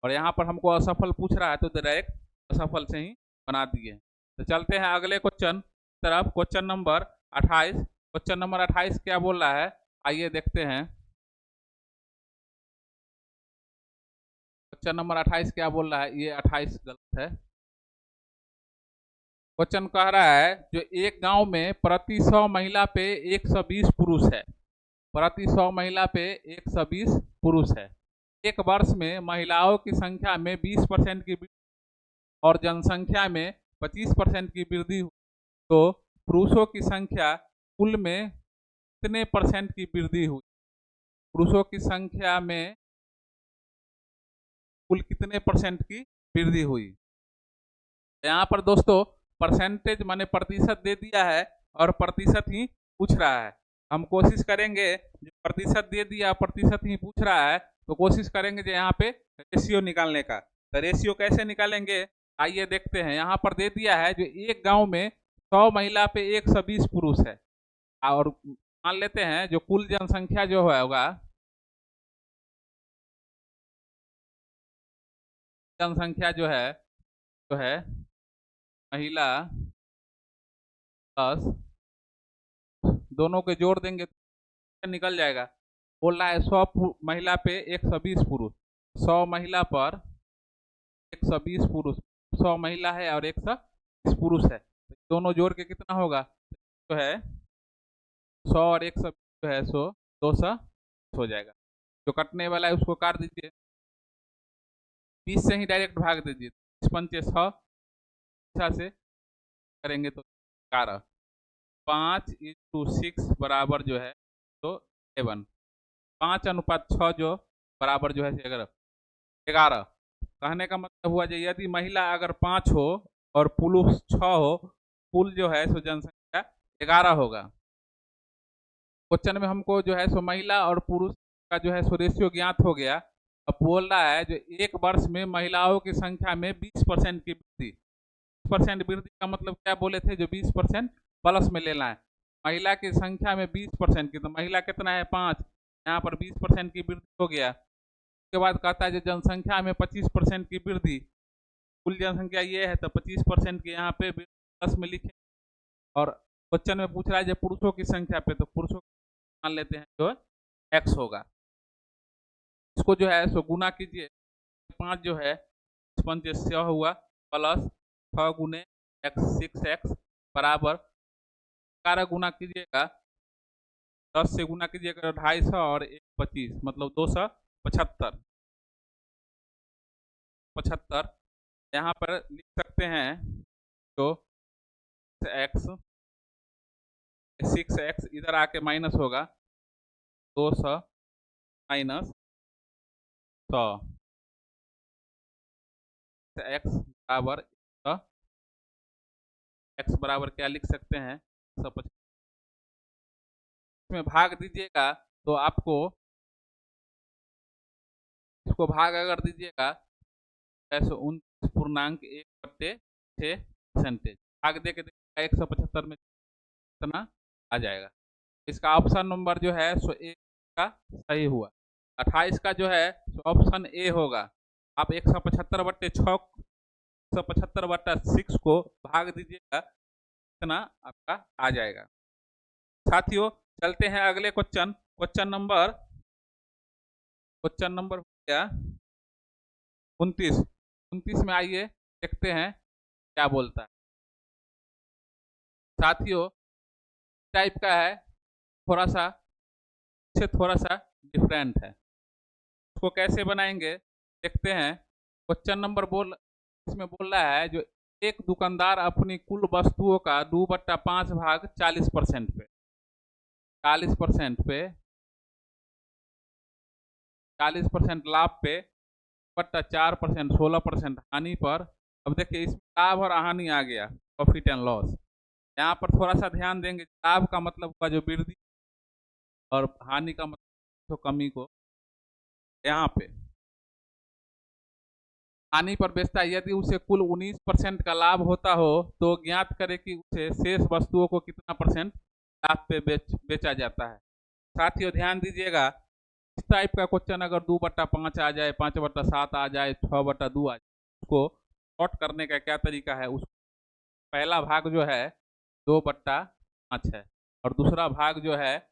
S1: और यहाँ पर हमको असफल पूछ रहा है तो डायरेक्ट असफल से ही बना दिए। तो चलते हैं अगले क्वेश्चन तरफ। Question number 28। क्वेश्चन नंबर 28 क्या बोल रहा है, आइए देखते हैं। क्वेश्चन नंबर 28 क्या बोल रहा है, ये 28 गलत है। क्वेश्चन कह रहा है जो एक गांव में प्रति 100 महिला पे 120 पुरुष है, प्रति 100 महिला पे 120 पुरुष है। एक वर्ष में महिलाओं की संख्या में 20% की और जनसंख्या में 25% की वृद्धि हुई तो पुरुषों की संख्या कुल में कितने परसेंट की वृद्धि हुई? पुरुषों की संख्या में कुल कितने परसेंट की वृद्धि हुई? यहाँ पर दोस्तों परसेंटेज माने प्रतिशत दे दिया है और प्रतिशत ही पूछ रहा है। हम कोशिश करेंगे, प्रतिशत दे दिया प्रतिशत ही पूछ रहा है तो कोशिश करेंगे जो यहाँ पे रेशियो निकालने का। तो रेशियो कैसे निकालेंगे आइए देखते हैं। यहाँ पर दे दिया है जो एक गांव में 100 महिला पे 120 पुरुष है, और मान लेते हैं जो कुल जनसंख्या जो होगा जनसंख्या जो है महिला प्लस दोनों के जोड़ देंगे तो निकल जाएगा। बोल रहा है 100 महिला पे 120 पुरुष, 100 महिला पर 120 पुरुष, 100 महिला है और 120 पुरुष है, दोनों जोड़ के कितना होगा, जो है 100 और 120 जो है सो 200 हो जाएगा। जो कटने वाला है उसको काट दीजिए, 20 से ही डायरेक्ट भाग दीजिए, 5 6 से करेंगे तो 11, 5:6 बराबर जो है तो 7, 5:6 जो बराबर जो है 11। कहने का मतलब हुआ जो यदि महिला अगर 5 हो और पुरुष 6 हो, कुल जो है सो जनसंख्या 11 होगा। क्वेश्चन में हमको जो है सो महिला और पुरुष का जो है सो रेशियो ज्ञात हो गया। अब बोल रहा है जो एक वर्ष में महिलाओं की संख्या में 20% की वृद्धि, 20% वृद्धि का मतलब क्या बोले थे, जो 20% प्लस में लेना है। महिला की संख्या में 20% की, तो महिला कितना है 5, यहाँ पर 20% की वृद्धि हो गया। उसके बाद कहता है जो जनसंख्या में 25% की वृद्धि, कुल जनसंख्या ये है तो 25% की यहाँ पे प्लस में लिखे। और क्वेश्चन में पूछ रहा है जो पुरुषों की संख्या पे, तो पुरुषों मान लेते हैं जो x होगा, इसको जो है सो गुना कीजिए, 5 जो है 5 100 हुआ प्लस 6 गुने x 6x बराबर 11 गुना कीजिएगा, 10 से गुना कीजिएगा 250 और 1 25 मतलब 275। यहाँ पर लिख सकते हैं तो x 6x इधर आके माइनस होगा, 200 माइनस 100 x बराबर 100, x बराबर क्या लिख सकते हैं 150। इसमें भाग दीजिएगा तो आपको, इसको भाग अगर दीजिएगा 29.1/6%, भाग दे के देखिएगा 175 में कितना आ जाएगा। इसका ऑप्शन नंबर जो है सो ए का सही हुआ। 28 का जो है सो ऑप्शन ए होगा। आप 175/6 175/6 को भाग दीजिएगा, इतना आपका आ जाएगा। साथियों चलते हैं अगले क्वेश्चन, क्वेश्चन नंबर हो गया 29 में आइए देखते हैं क्या बोलता है। साथियों टाइप का है, थोड़ा सा डिफरेंट है, उसको कैसे बनाएंगे देखते हैं। क्वेश्चन नंबर इसमें बोल रहा है जो एक दुकानदार अपनी कुल वस्तुओं का 2/5 भाग 40% पे 40% लाभ पे 4% 16% हानि पर। अब देखिए इसमें लाभ और हानि आ गया, प्रॉफिट एंड लॉस। यहाँ पर थोड़ा सा ध्यान देंगे, लाभ का मतलब हुआ जो वृद्धि और हानि का मतलब तो कमी को। यहाँ पे हानि पर बेचता है, यदि उसे कुल 19% का लाभ होता हो तो ज्ञात करें कि उसे शेष वस्तुओं को कितना परसेंट लाभ पे बेचा जाता है। साथियों ध्यान दीजिएगा, इस टाइप का क्वेश्चन अगर 2/5 आ जाए, 5/7 आ जाए, 6/2 आ जाए, उसको शॉर्ट करने का क्या तरीका है। उस पहला भाग जो है 2/5 है और दूसरा भाग जो है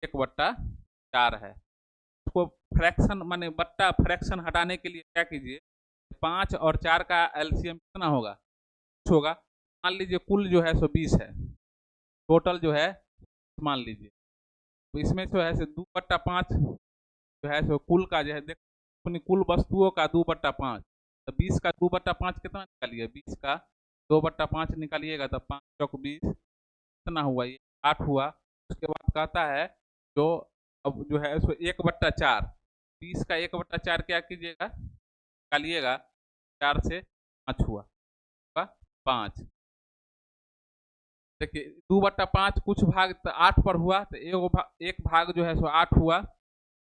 S1: 1/4 है। उसको फ्रैक्शन माने बट्टा फ्रैक्शन हटाने के लिए क्या कीजिए, 5 और 4 का एलसीएम कितना होगा, कुछ होगा। मान लीजिए कुल जो है सो 20 है, टोटल जो है मान लीजिए, तो इसमें जो है 2/5 जो है सो कुल का जो है देख अपनी कुल वस्तुओं का 2/5, तो 20 का 2/5 कितना निकालिए, 20 का 2/5 निकालिएगा तो 5 चौक 20 कितना हुआ, ये 8 हुआ। उसके बाद कहता है जो अब जो है सो 1/4, 20 का 1/4 क्या कीजिएगा निकालिएगा, 4 से 5 हुआ 5। देखिए 2/5 कुछ भाग तो 8 पर हुआ, तो एक भाग जो है सो 8 हुआ,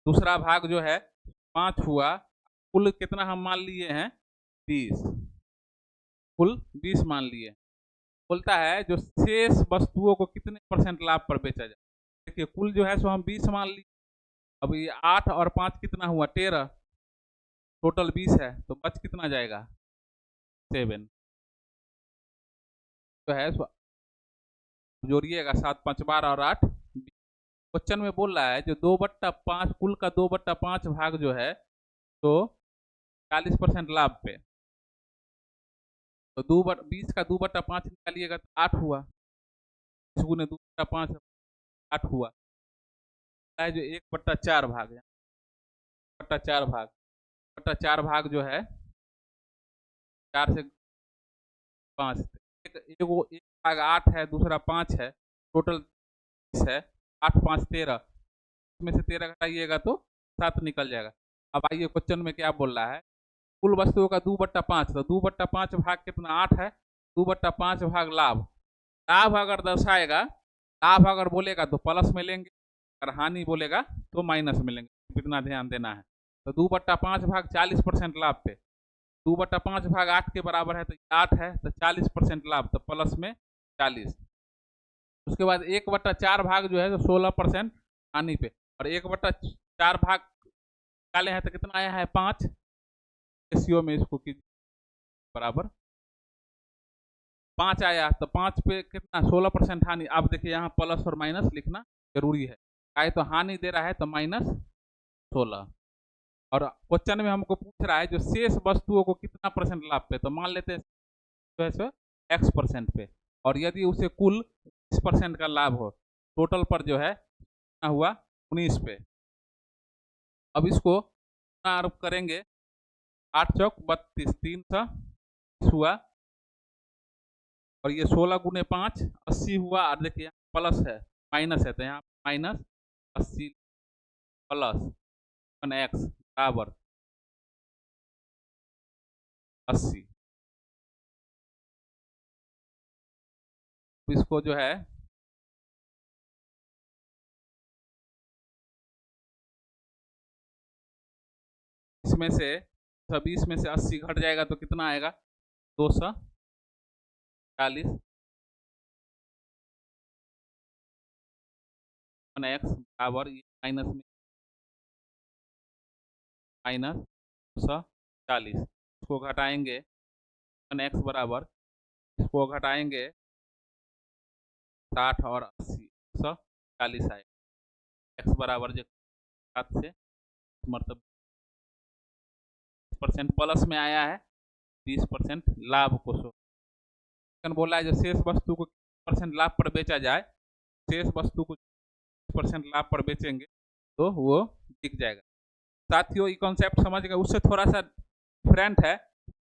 S1: दूसरा भाग जो है 5 हुआ, कुल कितना हम मान लिए हैं 20, कुल 20 मान लिए। बोलता है जो शेष वस्तुओं को कितने परसेंट लाभ पर बेचा जाए। देखिए कुल जो है सो हम 20 मान लिए, अब ये 8 और 5 कितना हुआ 13, टोटल 20 है तो बच कितना जाएगा 7 तो है जोड़िएगा 7 5 12 और 8 क्वेश्चन में बोल रहा है जो 2/5 कुल का 2/5 भाग जो है तो 40% लाभ पे तो 20 का 2/5 निकालिएगा तो 8 हुआ, 20 गुने 2/5 8 हुआ है जो 1/4 भाग है 1/4 भाग 1/4 भाग जो है 4 से 5 एक भाग 8 है दूसरा 5 है टोटल 20 है 8 5 13 इसमें से 13 घटाइएगा तो 7 निकल जाएगा। अब आइए क्वेश्चन में क्या बोल रहा है कुल वस्तुओं का 2/5 तो 2/5 भाग कितना 8 है 2/5 भाग लाभ लाभ अगर दर्शाएगा लाभ अगर बोलेगा तो प्लस में लेंगे अगर हानि बोलेगा तो माइनस में लेंगे इतना ध्यान देना है। तो 2/5 भाग 40% लाभ पे 2/5 भाग 8 के बराबर है तो 8 है तो 40% लाभ तो प्लस में 40। उसके बाद 1/4 भाग जो है तो 16% हानि पे और 1/4 भाग निकाले हैं तो कितना आया है 5 रेशियो में इसको कीजिए बराबर 5 आया तो 5 पे कितना 16% हानि। अब देखिए यहाँ प्लस और माइनस लिखना जरूरी है आए तो हानि दे रहा है तो -16 और क्वेश्चन में हमको पूछ रहा है जो शेष वस्तुओं को कितना परसेंट लाभ पे तो मान लेते हैं जो है सो x% पे और यदि उसे कुल 20% का लाभ हो टोटल पर जो है कितना हुआ 19 पे। अब इसको आरोप करेंगे 8 चौक 32 320 हुआ और ये 16 गुने 5 80 हुआ और देखिए प्लस है माइनस है तो यहाँ -80 प्लस x बराबर 80। इसको जो है इसमें से 20 में से 80 घट जाएगा तो कितना आएगा 240 x बराबर माइनस में -240 इसको घटाएंगे x बराबर इसको घटाएंगे 60 और 80 140 आएगा x बराबर जो 7 से मतलब % प्लस में आया है 20% लाभ को शो बोला है जो शेष वस्तु को 20% लाभ पर बेचा जाए शेष वस्तु को 20% लाभ पर बेचेंगे तो वो दिख जाएगा। साथियों ये कॉन्सेप्ट समझ गए उससे थोड़ा सा डिफरेंट है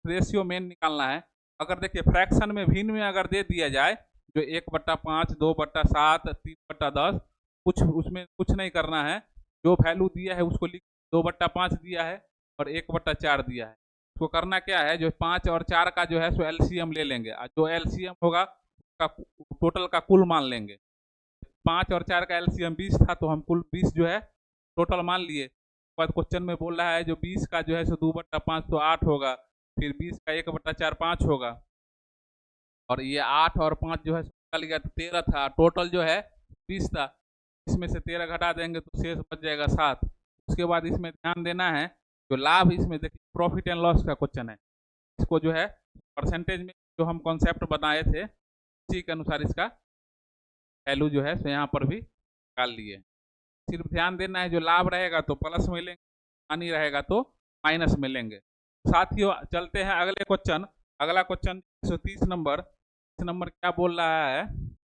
S1: रेशियो मेन निकालना है। अगर देखिए फ्रैक्शन में भिन्न में अगर दे दिया जाए जो 1/5 2/7 3/10 कुछ उसमें कुछ नहीं करना है जो वैल्यू दिया है उसको लिख 2/5 दिया है और 1/4 दिया है उसको करना क्या है जो 5 और 4 का जो है सो एलसीएम ले लेंगे जो एलसीएम होगा उसका टोटल का कुल मान लेंगे 5 और 4 का एलसीएम 20 था तो हम कुल 20 जो है टोटल मान लिए। बाद क्वेश्चन में बोल रहा है जो 20 का जो है सो 2/5 तो 8 होगा फिर 20 का 1/4 5 होगा और ये 8 और 5 जो है निकल गया तो 13 था टोटल जो है 20 था इसमें से 13 घटा देंगे तो शेष बच जाएगा 7। उसके बाद इसमें ध्यान देना है जो लाभ इसमें देखिए प्रॉफिट एंड लॉस का क्वेश्चन है इसको जो है परसेंटेज में जो हम कॉन्सेप्ट बनाए थे उसी के अनुसार इसका वैल्यू जो है सो यहाँ पर भी निकाल लिए। सिर्फ ध्यान देना है जो लाभ रहेगा तो प्लस में लेंगे हानि रहेगा तो माइनस में लेंगे। साथियों चलते हैं अगले क्वेश्चन अगला क्वेश्चन 130 नंबर क्या बोल रहा है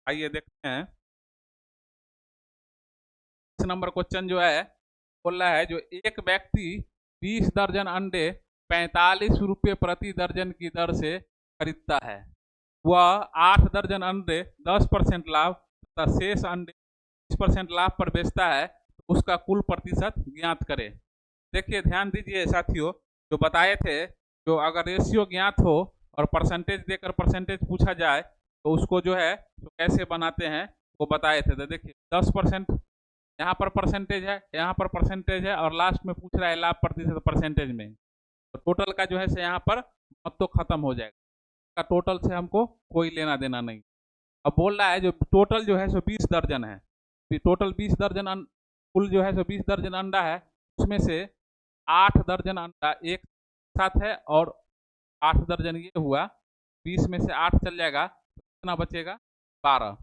S1: आइए देखते हैं। इस नंबर क्वेश्चन जो है बोल रहा है जो एक व्यक्ति 20 दर्जन अंडे 45 रुपये प्रति दर्जन की दर से खरीदता है वह 8 दर्जन अंडे 10% लाभ तथा शेष अंडे 20% लाभ पर बेचता है तो उसका कुल प्रतिशत ज्ञात करें। देखिए ध्यान दीजिए साथियों जो बताए थे जो अगर रेशियो ज्ञात हो और परसेंटेज देकर परसेंटेज पूछा जाए तो उसको जो है तो कैसे बनाते हैं वो बताए थे। तो देखिए 10% यहाँ पर परसेंटेज है यहाँ पर परसेंटेज है और लास्ट में पूछ रहा है लाभ प्रतिशत परसेंटेज में तो टोटल का जो है से यहाँ पर मत तो खत्म हो जाएगा टोटल से हमको कोई लेना देना नहीं। अब बोल रहा है जो टोटल जो है सो 20 दर्जन है टोटल 20 दर्जन कुल जो है सो 20 दर्जन अंडा है उसमें से 8 दर्जन अंडा एक साथ है और 8 दर्जन ये हुआ, 20 में से 8 चल जाएगा तो कितना बचेगा, 12।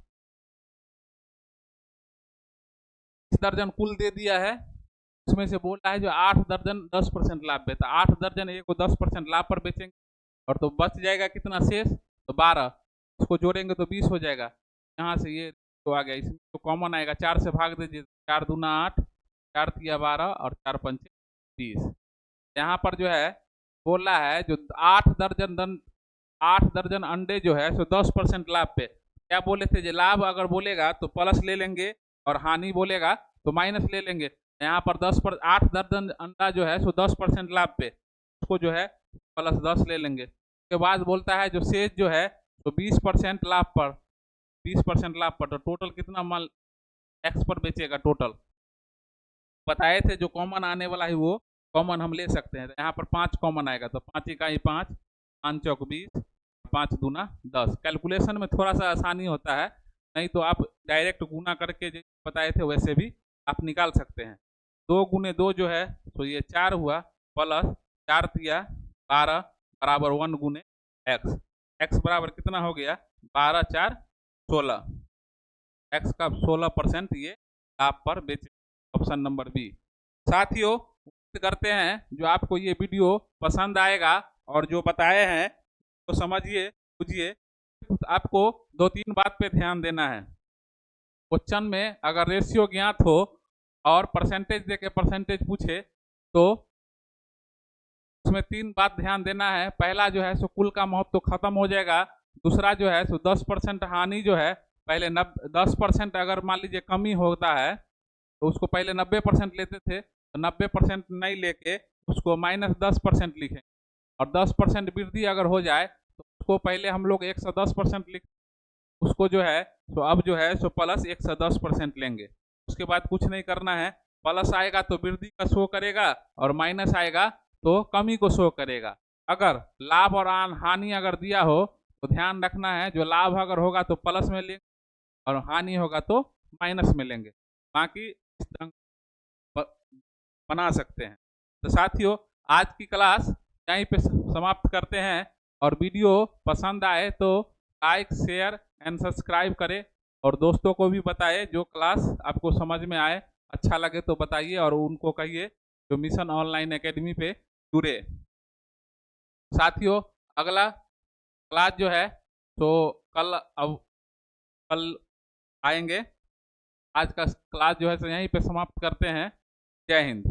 S1: 20 दर्जन कुल दे दिया है, उसमें से बोल रहा है जो 8 दर्जन 10% लाभ पे, तो 8 दर्जन ए को 10% लाभ पर बेचेंगे और तो बच जाएगा कितना शेष, तो 12। इसको जोड़ेंगे तो 20 हो जाएगा। यहाँ से ये तो आ गया, इसमें तो कॉमन आएगा, 4 से भाग दीजिए, 4 दूना 8, 4 तिया 12 और 4 पंचे 20। यहाँ पर जो है बोल रहा है जो 8 दर्जन अंडे जो है सो 10% लाभ पे। क्या बोले थे, जो लाभ अगर बोलेगा तो प्लस ले लेंगे और हानि बोलेगा तो माइनस ले लेंगे। यहाँ पर 8 दर्जन अंडा जो है सो 10% लाभ पे, उसको जो है प्लस 10 ले लेंगे। उसके बाद बोलता है जो शेष जो है तो 20% लाभ पर, 20% लाभ पर, तो टोटल कितना माल एक्स पर बेचेगा टोटल बताए थे। जो कॉमन आने वाला है वो कॉमन हम ले सकते हैं। तो यहाँ पर 5 कॉमन आएगा, तो 5 इकाई 5, 5 चौक 20, 5 दूना 10। कैलकुलेशन में थोड़ा सा आसानी होता है, नहीं तो आप डायरेक्ट गुना करके जो बताए थे वैसे भी आप निकाल सकते हैं। 2 गुने 2 जो है तो ये 4 हुआ, प्लस 4 तिया 12 बराबर 1 गुने एक्स। एक्स बराबर कितना हो गया, 12 4 16। एक्स का 16% ये लाभ पर बेचे, ऑप्शन नंबर बी। साथियों उम्मीद करते हैं जो आपको ये वीडियो पसंद आएगा और जो बताए हैं तो समझिए बुझिए। आपको 2-3 बात पे ध्यान देना है। क्वेश्चन में अगर रेशियो ज्ञात हो और परसेंटेज देके परसेंटेज पूछे तो उसमें 3 बात ध्यान देना है। पहला जो है सो कुल का महत्व तो खत्म हो जाएगा। दूसरा जो है सो 10% हानि जो है, पहले 10% अगर मान लीजिए कमी होता है तो उसको पहले 90% लेते थे, तो 90% नहीं लेके उसको -10% लिखें, और 10% वृद्धि अगर हो जाए तो उसको पहले हम लोग 110% लिख, उसको जो है तो अब जो है सो प्लस 110% लेंगे। उसके बाद कुछ नहीं करना है, प्लस आएगा तो वृद्धि का शो करेगा और माइनस आएगा तो कमी को शो करेगा। अगर लाभ और हानि अगर दिया हो तो ध्यान रखना है, जो लाभ अगर होगा तो प्लस में लेंगे और हानि होगा तो माइनस में लेंगे। बाकी इस तरह बना सकते हैं। तो साथियों आज की क्लास यहीं पे समाप्त करते हैं, और वीडियो पसंद आए तो लाइक शेयर एंड सब्सक्राइब करें और दोस्तों को भी बताएं। जो क्लास आपको समझ में आए, अच्छा लगे तो बताइए और उनको कहिए जो मिशन ऑनलाइन एकेडमी पे जुड़े। साथियों अगला क्लास जो है तो कल आएंगे। आज का क्लास जो है तो यहीं पे समाप्त करते हैं। जय हिंद।